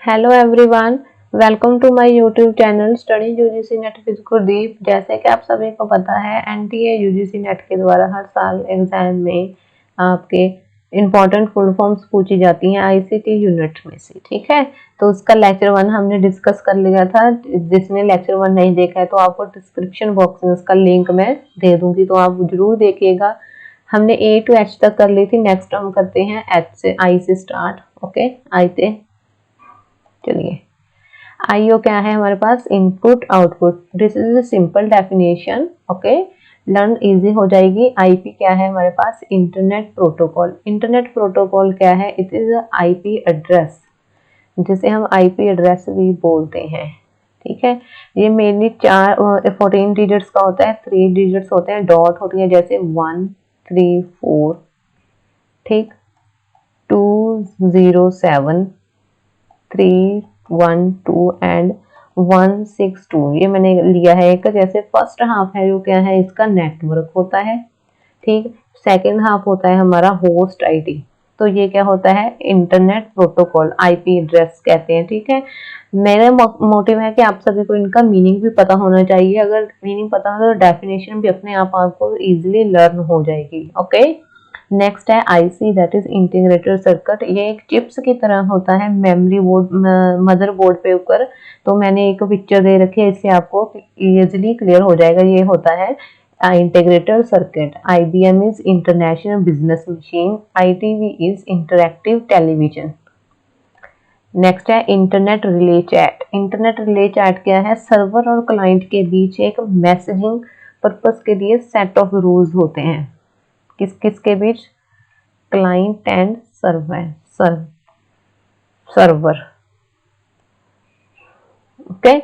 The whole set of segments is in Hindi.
Hello everyone, welcome to my YouTube channel study UGC NET with Gurdeep. जैसे कि आप सभी को पता है, एनटीए यूजीसी नेट के द्वारा हर साल एग्जाम में आपके इम्पोर्टेंट फुल फॉर्म्स पूछी जाती हैं आईसीटी यूनिट में से। ठीक है, तो उसका लेक्चर 1 हमने डिस्कस कर लिया था। जिसने लेक्चर 1 नहीं देखा है तो आपको डिस्क्रिप्शन बॉक्स में उसका लिंक मैं दे दूंगी, तो आप जरूर देखिएगा। हमने ए टू एच तक कर ली थी। नेक्स्ट हम करते हैं एच से, आई से स्टार्ट। ओके, आई से चलिए। आईओ क्या है हमारे पास? Input output. This is a simple definition. Okay, learn easy हो जाएगी। आईपी क्या है हमारे पास? Internet protocol. इंटरनेट प्रोटोकॉल क्या है? इट इज आईपी एड्रेस, जिसे हम आईपी एड्रेस भी बोलते हैं। ठीक है, ये मेनली 14 डिजिट्स का होता है। 3 डिजिट्स होते हैं, डॉट होती है, जैसे 1 3 4, ठीक, 207 312 एंड 162। ये मैंने लिया है एक। जैसे फर्स्ट हाफ है जो क्या है, इसका नेटवर्क होता है। ठीक, सेकेंड हाफ होता है हमारा होस्ट आईडी। तो ये क्या होता है? इंटरनेट प्रोटोकॉल, आईपी एड्रेस कहते हैं। ठीक है, मेरा मोटिव है कि आप सभी को इनका मीनिंग भी पता होना चाहिए। अगर मीनिंग पता हो तो डेफिनेशन भी अपने आप आपको इजीली लर्न हो जाएगी। ओके, नेक्स्ट है IC, that is integrated circuit. ये एक चिप्स की तरह होता है मेमोरी बोर्ड, मदर बोर्ड पे ऊपर। तो मैंने एक पिक्चर दे रखी है, इससे आपको इजीली क्लियर हो जाएगा। ये होता है integrated circuit. IBM is international business machine. ITV is interactive television. Next है internet relay chat. Internet relay chat क्या है? सर्वर और क्लाइंट के बीच एक मैसेजिंग पर्पस के लिए सेट ऑफ रूल्स होते हैं। किस किस के बीच? Client and server. Okay,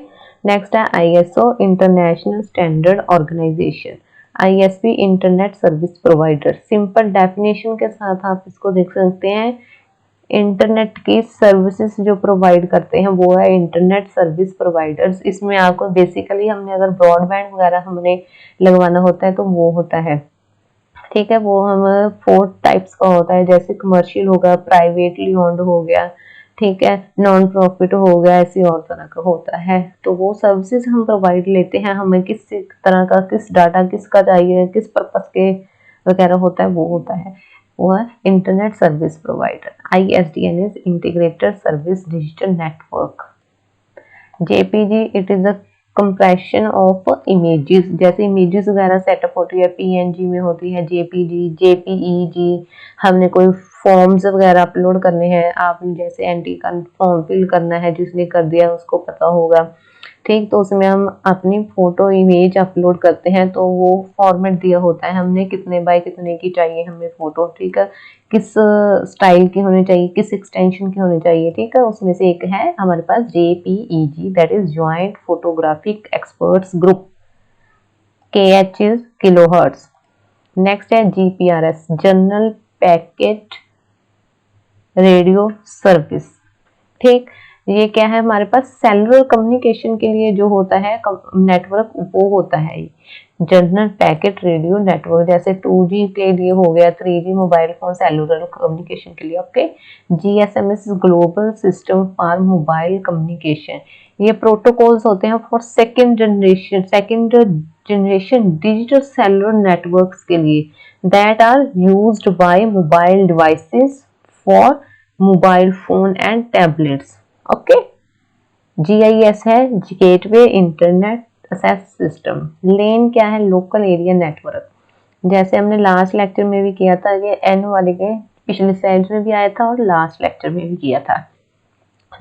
next है ISO, international standard organization. ISP internet service provider. Simple definition के साथ आप इसको देख सकते हैं। इंटरनेट की सर्विसेज जो प्रोवाइड करते हैं वो है इंटरनेट सर्विस प्रोवाइडर्स। इसमें आपको बेसिकली हमने अगर ब्रॉडबैंड वगैरह हमने लगवाना होता है तो वो होता है। ठीक है, वो हम 4 टाइप्स का होता है, जैसे कमर्शियल होगा, प्राइवेटली ओन्ड हो गया, ठीक है, नॉन प्रॉफिट हो गया, ऐसी और तरह का होता है। तो वो सर्विसेज हम प्रोवाइड लेते हैं। हमें किस तरह का, किस डाटा किसका चाहिए, किस पर्पस के वगैरह होता है, वो होता है, वो है internet service provider. ISDN is integrated service digital network. JPG, it is a compression of images. जैसे इमेजेस वगैरह सेटअप होती है, पीएनजी में होती है जेपीजी, जेपीईजी। हमने कोई फॉर्म्स वगैरह अपलोड करने हैं, आपने जैसे एनटी का फॉर्म फिल करना है, जिसने कर दिया उसको पता होगा। ठीक, तो उसमें हम अपनी फोटो इमेज अपलोड करते हैं, तो वो फॉर्मेट दिया होता है हमने कितने बाय कितने की चाहिए हमें फोटो। ठीक है, किस स्टाइल की होनी चाहिए, किस एक्सटेंशन की होनी चाहिए। ठीक है, उसमें से एक है हमारे पास JPEG, that is joint photographic experts group. KH is kilohertz. Next है GPRS, general packet radio service. ठीक, ये क्या है हमारे पास? सेलुलर कम्युनिकेशन के लिए जो होता है नेटवर्क, वो होता है जनरल पैकेट रेडियो नेटवर्क। जैसे 2G के लिए हो गया, 3G mobile phone cellular communication के लिए। Okay, GSM global system for mobile communication. ये प्रोटोकॉल्स होते हैं for second generation digital cellular networks के लिए, that are used by mobile devices for mobile phone and tablets. Okay, GIS है gateway internet access system. LAN क्या है? Local area network. जैसे हमने लास्ट लेक्चर में भी किया था, ये एन वाले के पिछले स्लाइड में भी आया था और लास्ट लेक्चर में भी किया था।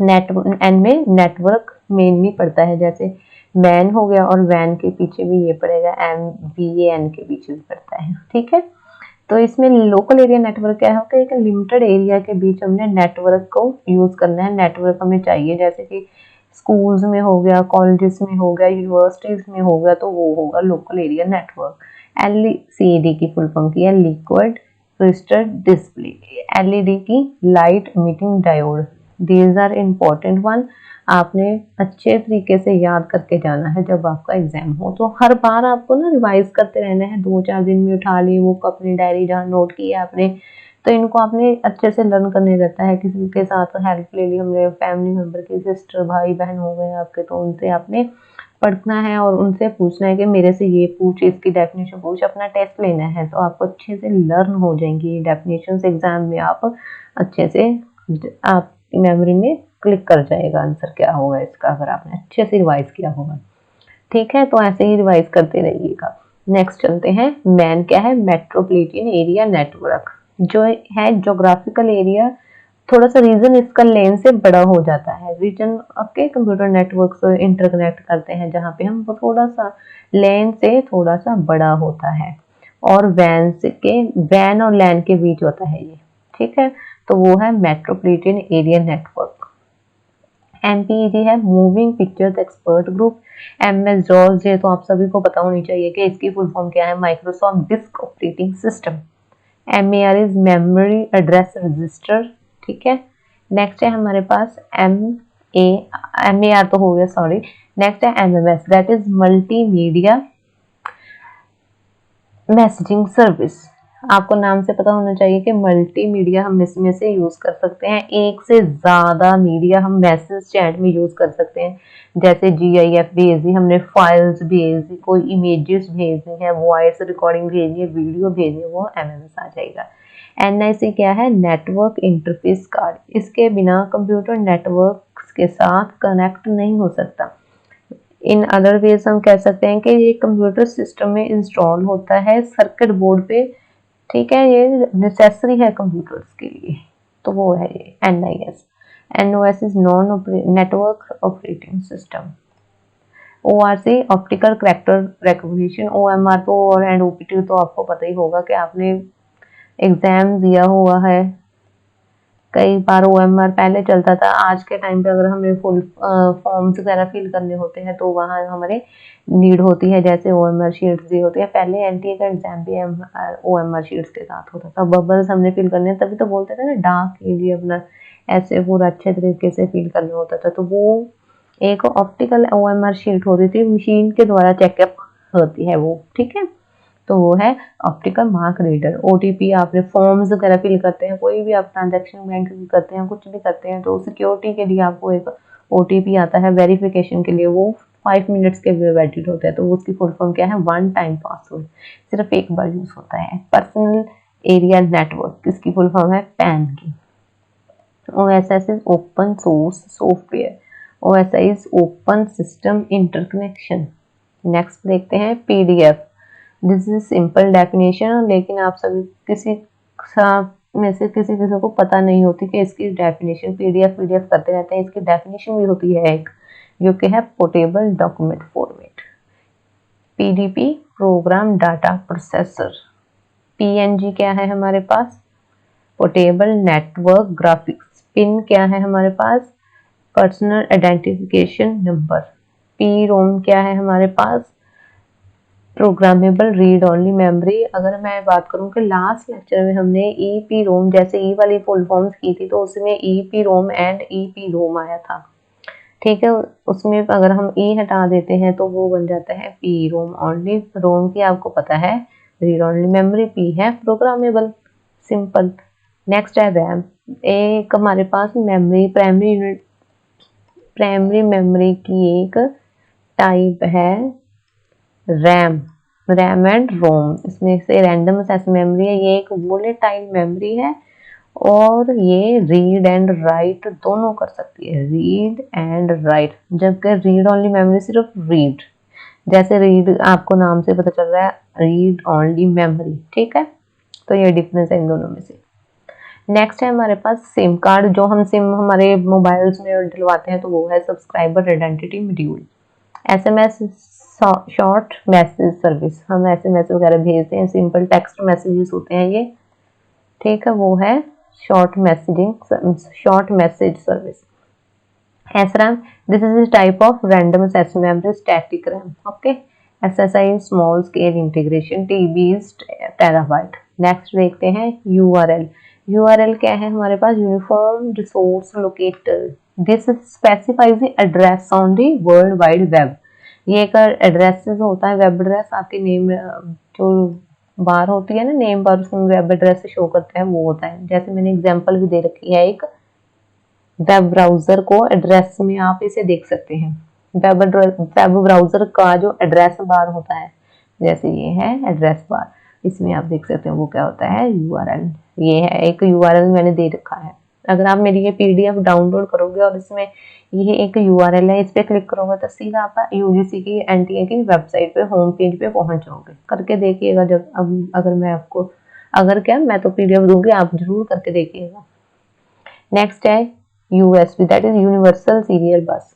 एन में नेटवर्क मेनली पड़ता है, जैसे मैन हो गया, और वैन के पीछे भी ये पड़ेगा, MVAN के पीछे भी पड़ता है। ठीक है, तो इसमें लोकल एरिया नेटवर्क क्या होता है? एक लिमिटेड एरिया के बीच हमने नेटवर्क को यूज करना है। नेटवर्क हमें चाहिए, जैसे कि स्कूल्स में हो गया, कॉलेजेस में हो गया, यूनिवर्सिटीज में हो गया, तो वो होगा लोकल एरिया नेटवर्क। LCD की फुल फॉर्म की है लिक्विड क्रिस्टल डिस्प्ले। LED की light emitting diode. These are important one, आपने अच्छे तरीके से याद करके जाना है जब आपका एग्जाम हो। तो हर बार आपको ना रिवाइज करते रहना है, 2-4 दिन में उठा ली वो अपनी डायरी जहाँ नोट किया आपने, तो इनको आपने अच्छे से लर्न करने रहता है। किसी के साथ हेल्प ले ली हमने, फैमिली मेंबर की, सिस्टर भाई बहन हो गए आपके, तो उनसे आपने पढ़ना है और उनसे पूछना है कि मेरे से ये पूछ, इसकी डेफिनेशन पूछ, अपना टेस्ट लेना है। तो आपको अच्छे से लर्न हो जाएंगी ये डेफिनेशंस। एग्जाम में आप अच्छे से आपकी मेमोरी में क्लिक कर जाएगा आंसर क्या होगा इसका, अगर आपने अच्छे से रिवाइज किया होगा। ठीक है, तो ऐसे ही रिवाइज करते रहिएगा। नेक्स्ट चलते हैं। मैन क्या है? Metropolitan area network. जो है ज्योग्राफिकल एरिया, थोड़ा सा रीजन इसका लेन से बड़ा हो जाता है। रीजन आपके कंप्यूटर नेटवर्क से इंटरकनेक्ट करते हैं, जहाँ पे हम थोड़ा सा लेन से थोड़ा सा बड़ा होता है, और वैन और लैन के बीच होता है ये। ठीक है, तो वो है मेट्रोपॉलिटन एरिया नेटवर्क। MPEG है moving pictures expert group. MS DOS, ये तो आप सभी को पता होनी चाहिए कि इसकी फुल फॉर्म क्या है, Microsoft disk operating system. MER is memory address register. ठीक है, नेक्स्ट है हमारे पास MER तो हो गया, सॉरी। नेक्स्ट है MMS, that is multimedia messaging service. आपको नाम से पता होना चाहिए कि मल्टीमीडिया हम इसमें से यूज कर सकते हैं, एक से ज्यादा मीडिया हम मैसेज चैट में यूज कर सकते हैं। जैसे GIF भेजी, हमने फाइल्स भेजी, कोई इमेजेस भेजनी है, वॉइस रिकॉर्डिंग भेजनी है, वीडियो भेजनी है, वो MMS आ जाएगा। NIC क्या है? Network interface card. इसके बिना कंप्यूटर नेटवर्क के साथ कनेक्ट नहीं हो सकता। इन अदर वेज हम कह सकते हैं कि ये कंप्यूटर सिस्टम में इंस्टॉल होता है सर्किट बोर्ड पे। ठीक है, ये नेसेसरी है कंप्यूटर्स के लिए, तो वो है ये NIS। NOS is non network operating system. ORC optical character recognition. OMR तो और एंड OPT तो आपको पता ही होगा कि आपने एग्जाम दिया हुआ है। कई बार OMR पहले चलता था, आज के टाइम पे अगर हमें फुल फॉर्म्स वगैरह फिल करने होते हैं तो वहाँ हमारे नीड होती है, जैसे OMR शीट्स दी होती है। पहले NTA का एग्जाम भी OMR शीट्स के साथ होता था। बबल्स हमने फिल करने, तभी तो बोलते थे ना डार्क एरिया अपना ऐसे पूरा अच्छे तरीके से फिल करना होता था। तो वो एक ऑप्टिकल OMR शीट होती थी, मशीन के द्वारा चेकअप होती है वो। ठीक है, तो वो है ऑप्टिकल मार्क रीडर। OTP आपने फॉर्म्स वगैरह फिल करते हैं, कोई भी आप ट्रांजैक्शन बैंक भी करते हैं, कुछ भी करते हैं, तो सिक्योरिटी के लिए आपको एक OTP आता है वेरिफिकेशन के लिए, वो 5 मिनट्स के लिए वैलिड होता है। तो उसकी फुल फॉर्म क्या है? वन टाइम पासवर्ड, सिर्फ एक बार यूज होता है। पर्सनल एरिया नेटवर्क, इसकी फुल फॉर्म है PAN की। OSS is open source software. OSI is open system interconnection. Next देखते हैं PDF। This is simple definition, लेकिन आप सभी में से किसी को पता नहीं होती कि इसकी डेफिनेशन। PDF करते रहते हैं, इसकी डेफिनेशन भी होती है एक, जो कि है portable document format. PDP program data processor. PNG क्या है हमारे पास? Portable network graphics. पिन क्या है हमारे पास? Personal identification number. PROM क्या है हमारे पास? Programmable read only memory. अगर मैं बात करूं कि लास्ट लेक्चर में हमने EPROM जैसे ई वाली फुल फॉर्म्स की थी, तो उसमें EPROM एंड EPROM आया था। ठीक है, उसमें अगर हम E हटा देते हैं तो वो बन जाता है PROM ओनली। रोम की आपको पता है रीड ओनली मेमोरी, P है प्रोग्रामेबल, सिंपल। नेक्स्ट है रैम। एक हमारे पास मेमोरी प्राइमरी मेमोरी की एक टाइप है रैम एंड रोम। इसमें से रैंडम एक्सेस मेमोरी है, ये एक वोलेटाइल मेमोरी है, और ये रीड एंड राइट दोनों कर सकती है, रीड एंड राइट। जबकि रीड ओनली मेमोरी सिर्फ रीड, जैसे रीड आपको नाम से पता चल रहा है, रीड ओनली मेमोरी। ठीक है, तो ये डिफरेंस है इन दोनों में से। नेक्स्ट है हमारे पास सिम कार्ड। जो हम सिम हमारे मोबाइल्स में डलवाते हैं, तो वो है subscriber identity module. SMS short message service, हम SMS वगैरह भेजते हैं, सिंपल टेक्स्ट मैसेजेस होते हैं ये। ठीक है, वो है short message service. SRAM, this is type of random access memory static RAM. Okay, SSI small scale integration, TB is terabyte. Next देखते हैं URL क्या है हमारे पास? Uniform resource locator. This specifies the address on the world wide web. ये एक एड्रेस होता है, वेब एड्रेस, आपके नेम जो बार होती है ना, नेम बार, उसमें वेब एड्रेस शो करता है, वो होता है। जैसे मैंने एग्जांपल भी दे रखी है एक, वेब ब्राउजर को एड्रेस में आप इसे देख सकते हैं। वेब ब्राउजर का जो एड्रेस बार होता है, जैसे ये है एड्रेस बार, इसमें आप देख सकते हैं वो क्या होता है, यूआरएल। ये है एक यूआरएल मैंने दे रखा है। अगर आप मेरी ये पीडीएफ डाउनलोड करोगे और इसमें ये एक यूआरएल है, इस पे क्लिक करोगे तो सीधा आप यूजीसी की एनटीए की वेबसाइट पे, होम पेज पे पहुंच जाओगे। करके देखिएगा जब, अब अगर मैं आपको, अगर क्या, मैं तो पीडीएफ दूंगी, आप जरूर करके देखिएगा। नेक्स्ट है USB, that is universal serial बस।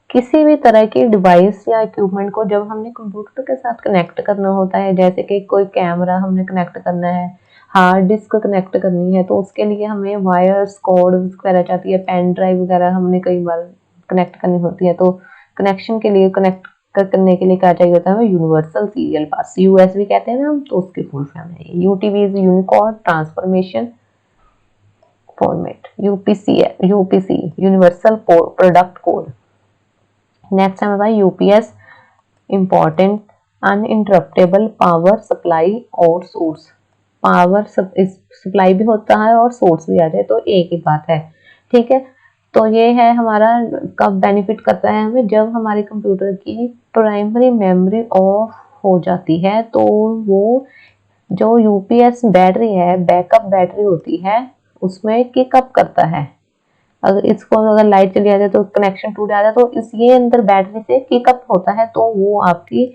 किसी भी तरह के डिवाइस या इक्विपमेंट को जब हमने कंप्यूटर के साथ कनेक्ट करना होता है, जैसे कि कोई कैमरा हमने कनेक्ट करना है, हार्ड डिस्क कनेक्ट करनी है, तो उसके लिए हमें वायर्स, कॉर्ड वगैरह चाहती है, पेन ड्राइव वगैरह हमने कई बार कनेक्ट करनी होती है। तो कनेक्शन के लिए, कनेक्ट करने के लिए क्या चाहिए होता है, यूनिवर्सल सीरियल बस, यूएसबी कहते हैं ना हम, तो उसकी फुल फॉर्म है UTV, is Unicode transformation format, UPC universal product code. Next है हमारा UPS, important uninterruptible power supply और सोर्स। पावर सप्लाई भी होता है और सोर्स भी आ जाए तो एक ही बात है, ठीक है। तो ये है हमारा, कब बेनिफिट करता है हमें, जब हमारे कंप्यूटर की प्राइमरी मेमोरी ऑफ हो जाती है, तो वो जो यूपीएस बैटरी है, बैकअप बैटरी होती है, उसमें किकअप करता है। अगर इसको, अगर लाइट चली जाती है तो कनेक्शन टूट जाता है, तो इस ये अंदर बैटरी से पिकअप होता है, तो वो आपकी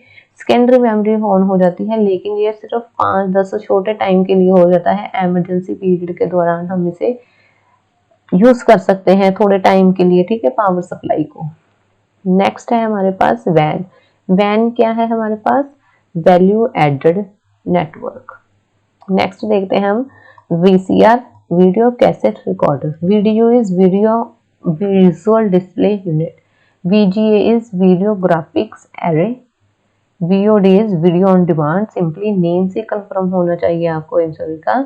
सेकेंडरी मेमोरी ऑन हो जाती है। लेकिन ये सिर्फ 5-10 छोटे टाइम के लिए हो जाता है, इमरजेंसी पीरियड के दौरान हम इसे यूज कर सकते हैं थोड़े टाइम के लिए, ठीक है, पावर सप्लाई को। नेक्स्ट है हमारे पास वैन। वैन क्या है हमारे पास, वैल्यू एडेड नेटवर्क। नेक्स्ट देखते हैं हम VCR, video cassette recorder. VDU is video visual display unit, VGA is video graphics array, VOD is video on demand. Simply name से कंफर्म होना चाहिए आपको इन सभी का।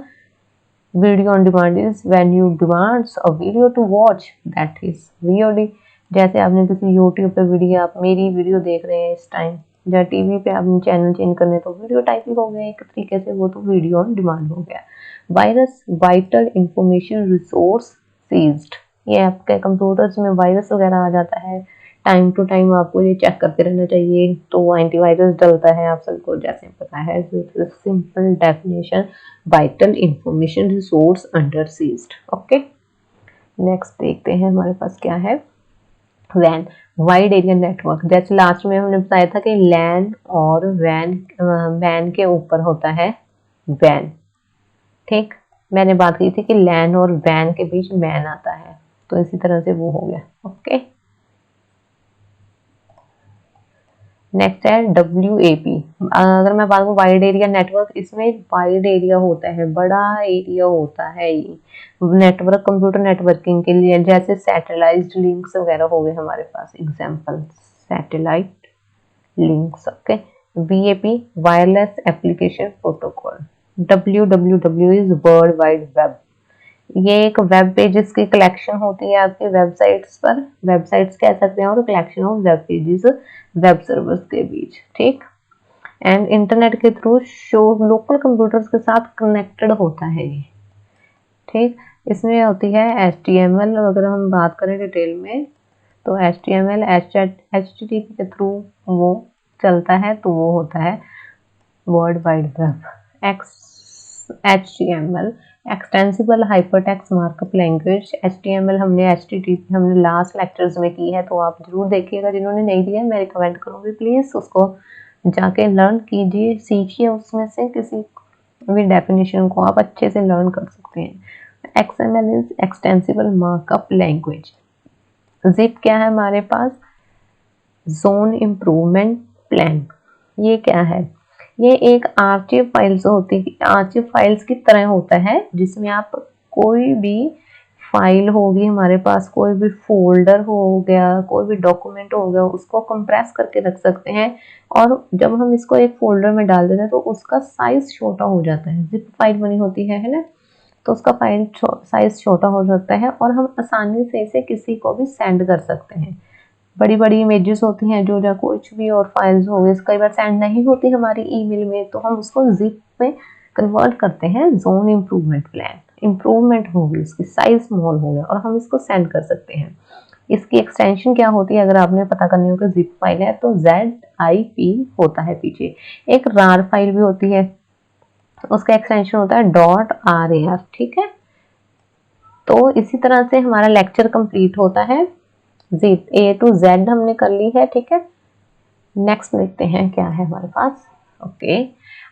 Video on demand is when you demands a video to watch, that is VOD. जैसे आपने किसी यूट्यूब पे वीडियो, आप मेरी वीडियो देख रहे हैं इस टाइम, या टीवी पे आपने चैनल चेंज करने, तो वीडियो टाइपिंग हो गया एक तरीके से, वो तो वीडियो ऑन डिमांड हो गया। Virus, vital information resource seized. ये आपके कंप्यूटर्स में वायरस वगैरह आ जाता है, टाइम टू टाइम आपको ये चेक करते रहना चाहिए, तो वो एंटीवायरस डलता है, आप सबको जैसे पता है। Simple definition, vital information resource under seized. Okay, next देखते हैं हमारे पास क्या है, वैन, वाइड एरिया नेटवर्क। जैसे लास्ट में हमने बताया था कि लैन और वैन के ऊपर होता है वैन, ठीक। मैंने बात की थी कि लैन और वैन के बीच मैन आता है, तो इसी तरह से वो हो गया। ओके, नेक्स्ट है WAP। अगर मैं बात करूँ वाइड एरिया नेटवर्क, इसमें वाइड एरिया होता है, बड़ा एरिया होता है ये नेटवर्क, कंप्यूटर नेटवर्किंग के लिए। जैसे सैटेलाइट लिंक्स वगैरह हो गए हमारे पास, example satellite links. Okay, WAP, wireless application protocol. WWW is world wide web. ये एक वेब पेजेस की कलेक्शन होती है आपके वेबसाइट्स पर, वेबसाइट्स कह सकते हैं, और collection of web pages web servers के बीच, ठीक। एंड इंटरनेट के थ्रू शो लोकल कंप्यूटर्स के साथ कनेक्टेड होता है ये, ठीक। इसमें होती है HTML। अगर हम बात करें डिटेल में, तो HTML HTTP के थ्रू वो चलता है, तो वो होता है world wide web. HTML, extensible hypertext markup language. HTML हमने, HTTP हमने लास्ट लेक्चर्स में की है, तो आप जरूर देखिएगा। जिन्होंने नहीं दिया मैं रिकमेंड करूँगी, प्लीज़ उसको जाके लर्न कीजिए, सीखिए, उसमें से किसी भी डेफिनेशन को आप अच्छे से लर्न कर सकते हैं। XML is extensible markup language. Zip क्या है हमारे पास, जोन इम्प्रूवमेंट प्लान। ये क्या है, ये एक आर्चिव फाइल्स होती है, आर्चिव फाइल्स की तरह होता है, जिसमें आप कोई भी फाइल होगी हमारे पास, कोई भी फोल्डर हो गया, कोई भी डॉक्यूमेंट हो गया, उसको कंप्रेस करके रख सकते हैं। और जब हम इसको एक फोल्डर में डाल देते हैं तो उसका साइज छोटा हो जाता है। जिप फाइल बनी होती है ना, तो उसका फाइल साइज छोटा हो जाता है और हम आसानी से इसे किसी को भी सेंड कर सकते हैं। बड़ी बड़ी इमेजेस होती हैं जो या कुछ भी और फाइल्स हो गई, कई बार सेंड नहीं होती हमारी ईमेल में, तो हम उसको जिप में कन्वर्ट करते हैं। जोन इम्प्रूवमेंट प्लान, इम्प्रूवमेंट होगी, उसकी साइज स्मॉल हो गया और हम इसको सेंड कर सकते हैं। इसकी एक्सटेंशन क्या होती है, अगर आपने पता करनी हो कि जिप फाइल है तो ZIP होता है पीछे। एक रार फाइल भी होती है, उसका एक्सटेंशन होता है .rar, ठीक है। तो इसी तरह से हमारा लेक्चर कंप्लीट होता है। A to Z हमने कर ली है, ठीक है। नेक्स्ट देखते हैं क्या है हमारे पास। Okay,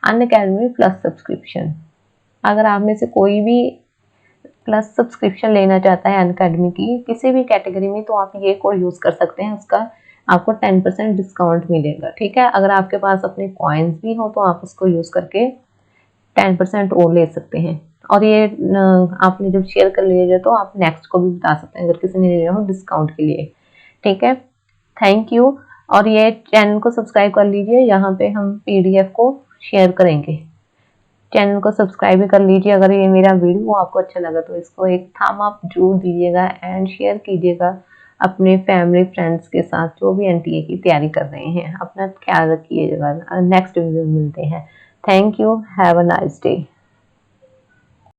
Unacademy plus subscription. अगर आप में से कोई भी प्लस सब्सक्रिप्शन लेना चाहता है अनअकैडमी की किसी भी कैटेगरी में, तो आप ये कोड यूज कर सकते हैं, उसका आपको 10% डिस्काउंट मिलेगा, ठीक है। अगर आपके पास अपने कॉइन्स भी हो तो आप उसको यूज करके 10% और ले सकते हैं। और ये आपने जब शेयर कर लिया तो आप नेक्स्ट को भी बता सकते हैं अगर किसी ने लिया हो डिस्काउंट के लिए, ठीक है। Thank you. और ये चैनल को सब्सक्राइब कर लीजिए, यहाँ पे हम PDF को शेयर करेंगे। चैनल को सब्सक्राइब भी कर लीजिए। अगर ये मेरा वीडियो आपको अच्छा लगा तो इसको एक थम अप जरूर दीजिएगा एंड शेयर कीजिएगा अपने फैमिली फ्रेंड्स के साथ जो भी NTA की तैयारी कर रहे हैं। अपना ख्याल रखिएगा। नेक्स्ट वीडियो में मिलते हैं। Thank you, have a nice day.